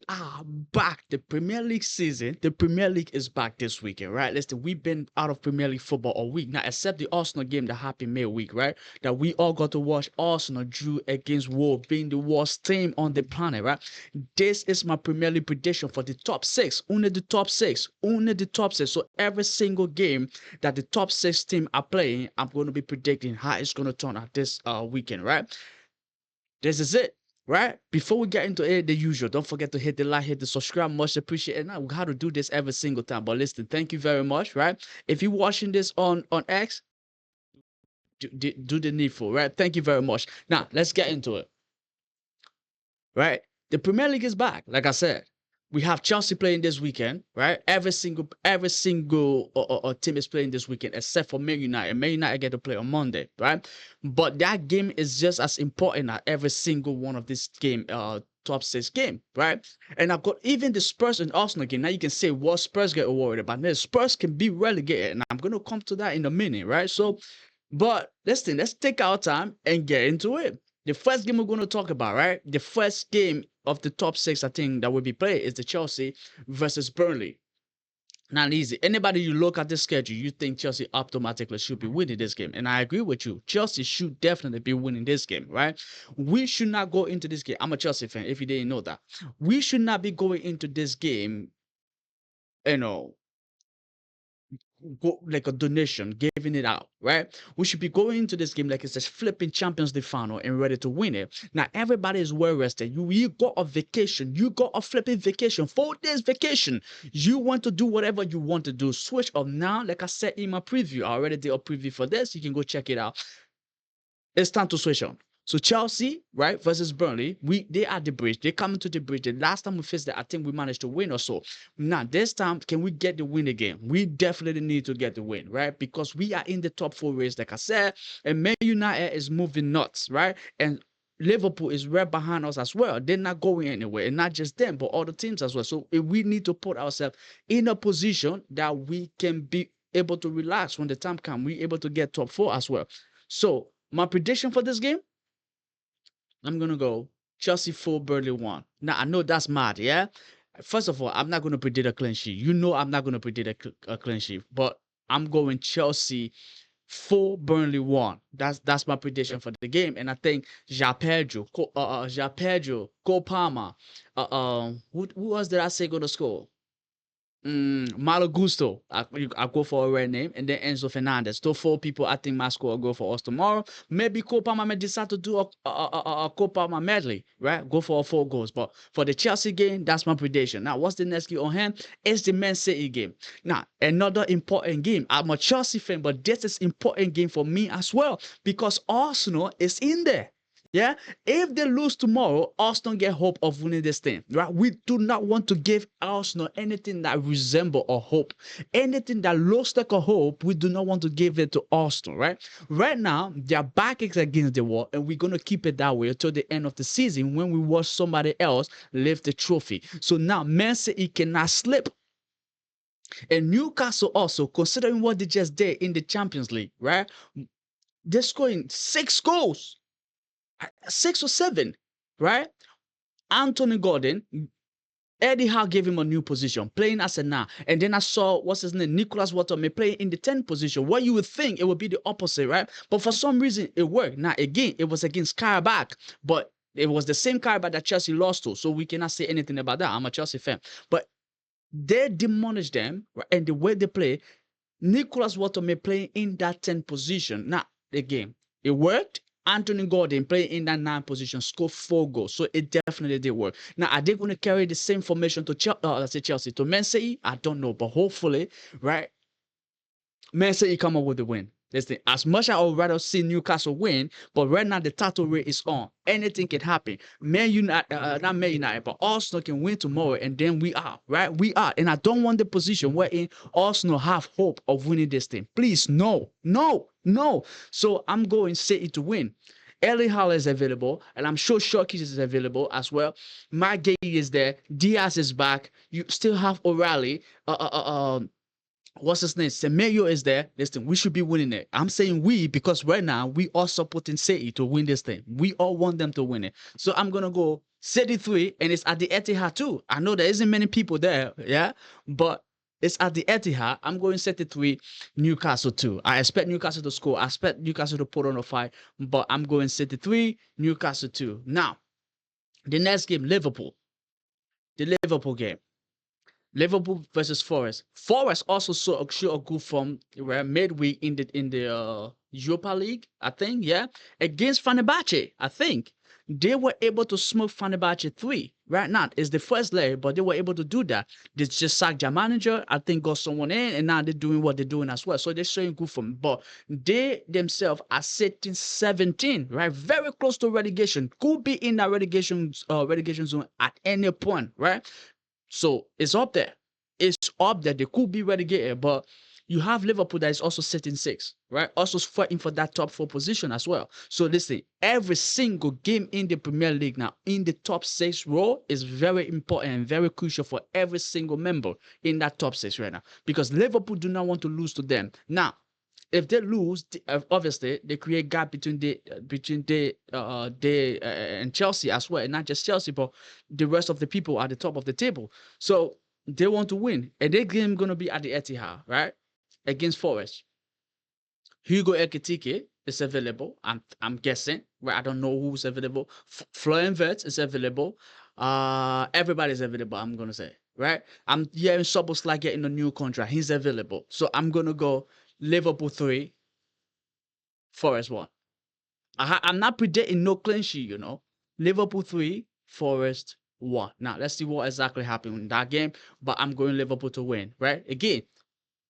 are back. The Premier League season, the Premier League is back this weekend, right? Listen, we've been out of Premier League football all week now, except the Arsenal game, the Happy Meal week, right? That we all got to watch Arsenal drew against Wolves, being the worst team on the planet, right? This is my Premier League prediction for the top six, only the top six, only the top six. So every single game that the top six team are playing, I'm going to be predicting how it's going to turn out this weekend, right? This is it, right? Before we get into it, the usual, don't forget to hit the like, hit the subscribe. Much appreciated. Now we got to do this every single time. But listen, thank you very much, right? If you're watching this on X, do the needful, right? Thank you very much. Now let's get into it, right? The Premier League is back, like I said. We have Chelsea playing this weekend, right? Every single team is playing this weekend except for Man United. Man United get to play on Monday, right? But that game is just as important as every single one of this game, top six game, right? And I've got even the Spurs and Arsenal game. Now you can say what Spurs get worried about. Now Spurs can be relegated, and I'm gonna come to that in a minute, right? So, but listen, let's take our time and get into it. The first game we're going to talk about, right? The first game of the top six, I think, that will be played is the Chelsea versus Burnley. Not easy. Anybody you look at the schedule, you think Chelsea automatically should be winning this game. And I agree with you. Chelsea should definitely be winning this game, right? We should not go into this game. I'm a Chelsea fan, if you didn't know that. We should not be going into this game, you know, go like a donation, giving it out, right? We should be going into this game like it's a flipping Champions League final and ready to win it. Now everybody is well rested. You got a vacation, you got a flipping vacation, 4 days vacation. You want to do whatever you want to do. Switch off now. Like I said in my preview, I already did a preview for this. You can go check it out. It's time to switch on. So Chelsea, right, versus Burnley, they are the bridge. They coming to the bridge. The last time we faced that, I think we managed to win or so. Now this time, can we get the win again? We definitely need to get the win, right? Because we are in the top four race, like I said, and Man United is moving nuts, right? And Liverpool is right behind us as well. They're not going anywhere, and not just them, but other teams as well. So we need to put ourselves in a position that we can be able to relax when the time comes. We're able to get top four as well. So my prediction for this game, I'm gonna go Chelsea 4, Burnley 1. Now I know that's mad, yeah. First of all, I'm not gonna predict a clean sheet. You know I'm not gonna predict a clean sheet, but I'm going Chelsea 4, Burnley 1. That's my prediction for the game, and I think Ja Pedro, Cole Palmer, who was that I say gonna score? Malo Gusto. I go for a red name, and then Enzo Fernandez. Those four people I think might score a goal for us tomorrow. Maybe Copa may decide to do a Copa medley, right? Go for 4 goals. But for the Chelsea game, that's my prediction. Now, what's the next game on hand? It's the Man City game. Now, another important game. I'm a Chelsea fan, but this is important game for me as well because Arsenal is in there. Yeah, if they lose tomorrow, Arsenal get hope of winning this thing, right? We do not want to give Arsenal anything that resemble a hope, anything that looks like a hope. We do not want to give it to Arsenal, right? Right now, their back is against the wall, and we're gonna keep it that way until the end of the season when we watch somebody else lift the trophy. So now, Man City cannot slip. And Newcastle also, considering what they just did in the Champions League, right? They're scoring 6 goals. 6 or 7, right? Anthony Gordon, Eddie Howe gave him a new position, playing as a now. And then I saw, what's his name, Nicholas Waterman playing in the 10th position. What you would think it would be the opposite, right? But for some reason, it worked. Now, again, it was against Karabakh, but it was the same Karabakh that Chelsea lost to, so we cannot say anything about that. I'm a Chelsea fan. But they demolished them, right? And the way they play, Nicholas Waterman playing in that 10th position. Now, again, it worked. Anthony Gordon playing in that 9th position scored 4 goals, so it definitely did work. Now, are they going to carry the same formation to Chelsea to Man City? I don't know, but hopefully, right? Man City come up with the win. Listen, as much as I would rather see Newcastle win, but right now the title race is on. Anything can happen. Man United, not Man United, but Arsenal can win tomorrow, and then we are, right? We are. And I don't want the position wherein Arsenal have hope of winning this thing. Please, no, no, no. So I'm going City to win. Erling Haaland is available, and I'm sure Shorkis is available as well. Mike Gay is there. Diaz is back. You still have O'Reilly. what's his name? Semedo is there. Listen, we should be winning it. I'm saying we because right now we are supporting City to win this thing. We all want them to win it. So I'm gonna go City 3, and it's at the Etihad too. I know there isn't many people there, yeah, but it's at the Etihad. I'm going City 3, Newcastle 2. I expect Newcastle to score. I expect Newcastle to put on a fight, but I'm going City 3, Newcastle 2. Now, the next game, Liverpool. The Liverpool game. Liverpool versus Forest. Forest also saw a good form midweek in the Europa League, I think, yeah, against Fenerbahce. I think they were able to smoke Fenerbahce 3. Right now, it's the first leg, but they were able to do that. They just sacked their manager, I think, got someone in, and now they're doing what they're doing as well. So they're showing good form. But they themselves are sitting 17, right? Very close to relegation. Could be in that relegation zone at any point, right? So it's up there. It's up there. They could be relegated, but you have Liverpool that is also sitting 6, right? Also fighting for that top 4 position as well. So listen, every single game in the Premier League now in the top 6 row is very important and very crucial for every single member in that top 6 right now, because Liverpool do not want to lose to them. Now, if they lose, obviously they create gap between they and Chelsea as well, and not just Chelsea, but the rest of the people at the top of the table. So they want to win, and their game gonna be at the Etihad, right, against Forest. Hugo Ekitike is available. I'm guessing, right? I don't know who's available. Florian Wirtz is available. Everybody's available. I'm gonna say, right? I'm hearing Szoboszlai getting a new contract. He's available, so I'm gonna go Liverpool 3, Forest 1. I'm not predicting no clean sheet, you know. Liverpool 3, Forest 1. Now, let's see what exactly happened in that game, but I'm going Liverpool to win, right? Again,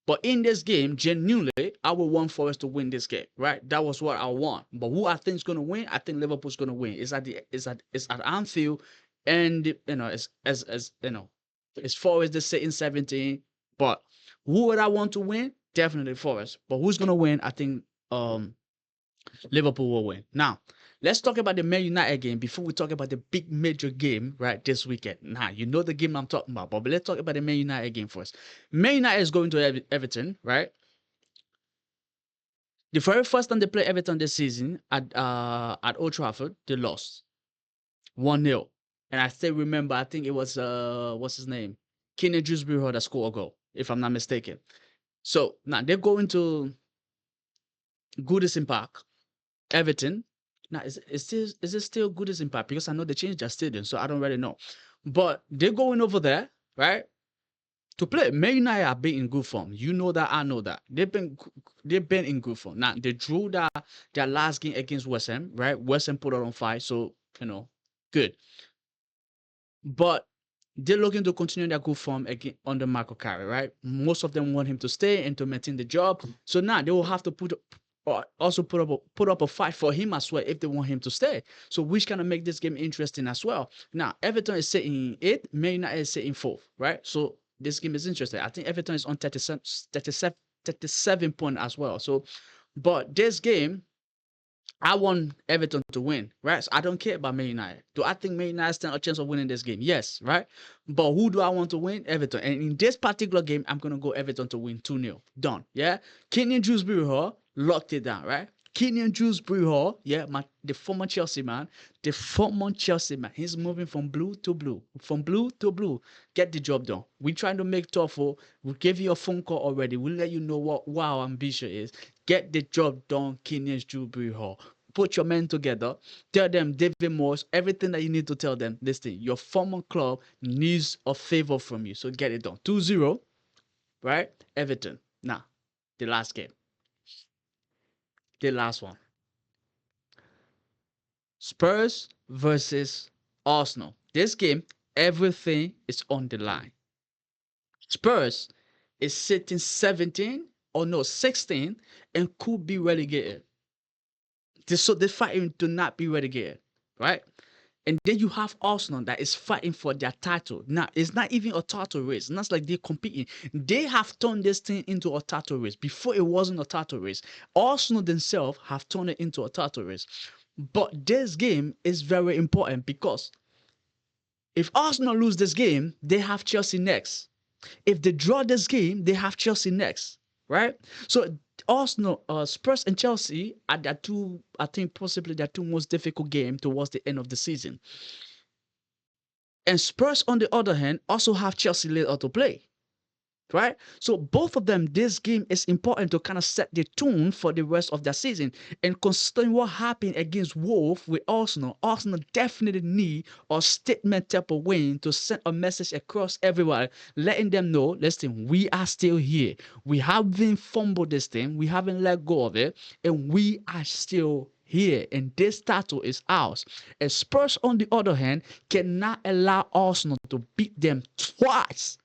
but in this game, genuinely, I would want Forest to win this game, right? That was what I want. But who I think is going to win? I think Liverpool's going to win. It's at Anfield, and you know, it's as you know, it's Forest that's sitting 17. But who would I want to win? Definitely Forest. But who's going to win? I think Liverpool will win. Now, let's talk about the Man United game before we talk about the big major game, right, this weekend. Now, you know the game I'm talking about, but let's talk about the Man United game first. Man United is going to Everton, right? The very first time they played Everton this season at Old Trafford, they lost 1-0. And I still remember, I think it was what's his name? Kenny Dewsbury that scored a goal, if I'm not mistaken. So now they're going to Goodison Park, Everton. Now, is it still Goodison Park? Because I know they changed their stadium, so I don't really know. But they're going over there, right, to play. Man United have been in good form. You know that, I know that. They've been in good form. Now, they drew their last game against West Ham, right? West Ham put it on fire, so, you know, good. But they're looking to continue their good form again under Michael Carey, right? Most of them want him to stay and to maintain the job. So now they will have to put up a fight for him as well if they want him to stay. So which kind of make this game interesting as well. Now Everton is sitting 8th, Man United is sitting 4th, right? So this game is interesting. I think Everton is on 37 points as well. So, but this game, I want Everton to win, right? So I don't care about Man United. Do I think Man United stand a chance of winning this game? Yes, right? But who do I want to win? Everton. And in this particular game, I'm going to go Everton to win 2-0. Done, yeah? Kenyon Dewsbury Hall locked it down, right? Kenyon Dewsbury Hall, yeah, the former Chelsea man. The former Chelsea man. He's moving from blue to blue. From blue to blue. Get the job done. We're trying to make tough. We gave you a phone call already. We'll let you know what our ambition is. Get the job done, Kenyon Dewsbury Hall. Put your men together. Tell them, David Morse, everything that you need to tell them. Listen, your former club needs a favor from you. So get it done. 2-0, right? Everton. Now, the last game. The last one. Spurs versus Arsenal. This game, everything is on the line. Spurs is sitting 17 or no 16 and could be relegated. So they're fighting to not be relegated, right? And then you have Arsenal that is fighting for their title. Now, it's not even a title race. It's not like they're competing. They have turned this thing into a title race. Before, it wasn't a title race. Arsenal themselves have turned it into a title race. But this game is very important because if Arsenal lose this game, they have Chelsea next. If they draw this game, they have Chelsea next, right? So Arsenal, Spurs, and Chelsea are the two. I think possibly the two most difficult games towards the end of the season. And Spurs, on the other hand, also have Chelsea later to play, right? So both of them, this game is important to kind of set the tone for the rest of the season. And considering what happened against Wolves with Arsenal, Arsenal definitely need a statement type of win to send a message across everyone, letting them know, listen, we are still here. We haven't fumbled this thing. We haven't let go of it. And we are still here, and this title is ours. And Spurs, on the other hand, cannot allow Arsenal to beat them twice.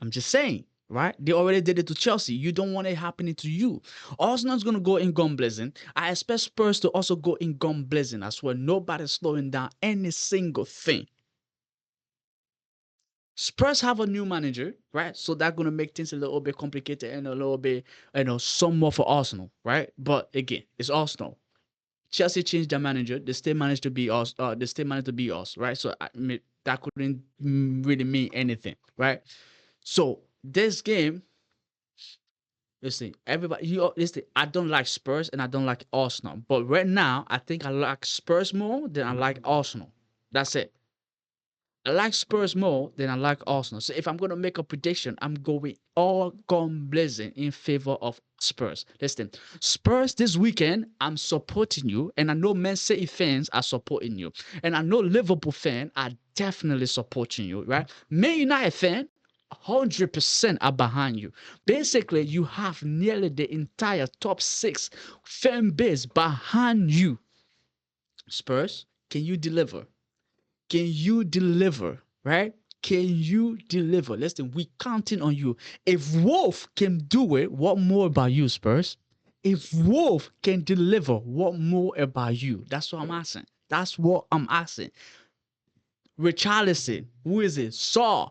I'm just saying, right? They already did it to Chelsea. You don't want it happening to you. Arsenal's going to go in gun blazing. I expect Spurs to also go in gun blazing as well. Nobody's slowing down any single thing. Spurs have a new manager, right? So that's going to make things a little bit complicated and a little bit, some more for Arsenal, right? But again, it's Arsenal. Chelsea changed their manager. They still managed to be us. They still managed to be us, right? So I mean, that couldn't really mean anything, right? So this game, listen, everybody, listen. I don't like Spurs and I don't like Arsenal, but right now I think I like Spurs more than I like Arsenal. That's it. I like Spurs more than I like Arsenal. So if I'm gonna make a prediction, I'm going all gun blazing in favor of Spurs. Listen, Spurs this weekend, I'm supporting you, and I know Man City fans are supporting you, and I know Liverpool fans are definitely supporting you, right? Man United fan, 100% are behind you. Basically, you have nearly the entire top six fan base behind you. Spurs, can you deliver? Can you deliver? Right? Can you deliver? Listen, we counting on you. If Wolf can do it, what more about you, Spurs? If Wolf can deliver, what more about you? That's what I'm asking. That's what I'm asking. Richarlison, who is it? Saw.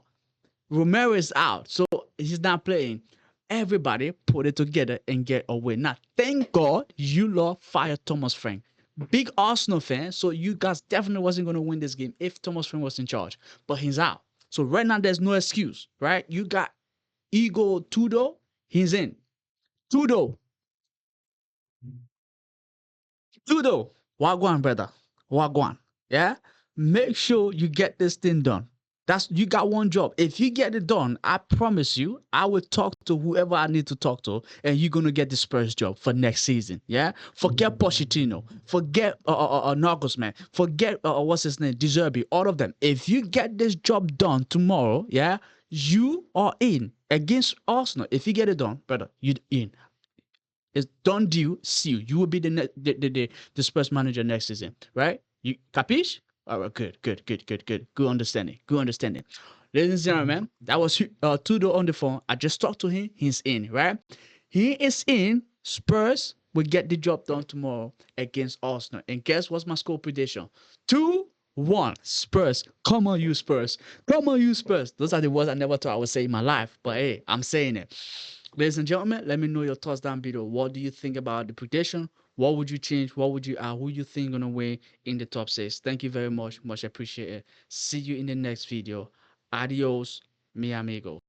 Romero is out, so he's not playing. Everybody put it together and get a win. Now, thank God you lot fired Thomas Frank. Big Arsenal fan, so you guys definitely wasn't going to win this game if Thomas Frank was in charge. But he's out. So right now, there's no excuse, right? You got Igor Tudor, he's in. Tudor, Tudor, Wagwan, brother. Wagwan. Yeah? Make sure you get this thing done. You got one job. If you get it done, I promise you, I will talk to whoever I need to talk to, and you're gonna get the Spurs job for next season. Yeah, forget Pochettino, forget Nagelsmann, forget what's his name, Deserby, all of them. If you get this job done tomorrow, yeah, you are in against Arsenal. If you get it done, brother, you in. It's done deal, seal. You will be the Spurs manager next season, right? You capish? All right, good understanding, good understanding. Ladies and gentlemen, that was Tudor on the phone. I just talked to him. He's in, right? He is in. Spurs will get the job done tomorrow against Arsenal. And guess what's my score prediction? 2-1 Spurs. Come on, you Spurs. Come on, you Spurs. Those are the words I never thought I would say in my life. But hey, I'm saying it. Ladies and gentlemen, let me know your thoughts down below. What do you think about the prediction? What would you change? What would you add? Who you think gonna win in the top six? Thank you very much. Much appreciated. See you in the next video. Adios, mi amigo.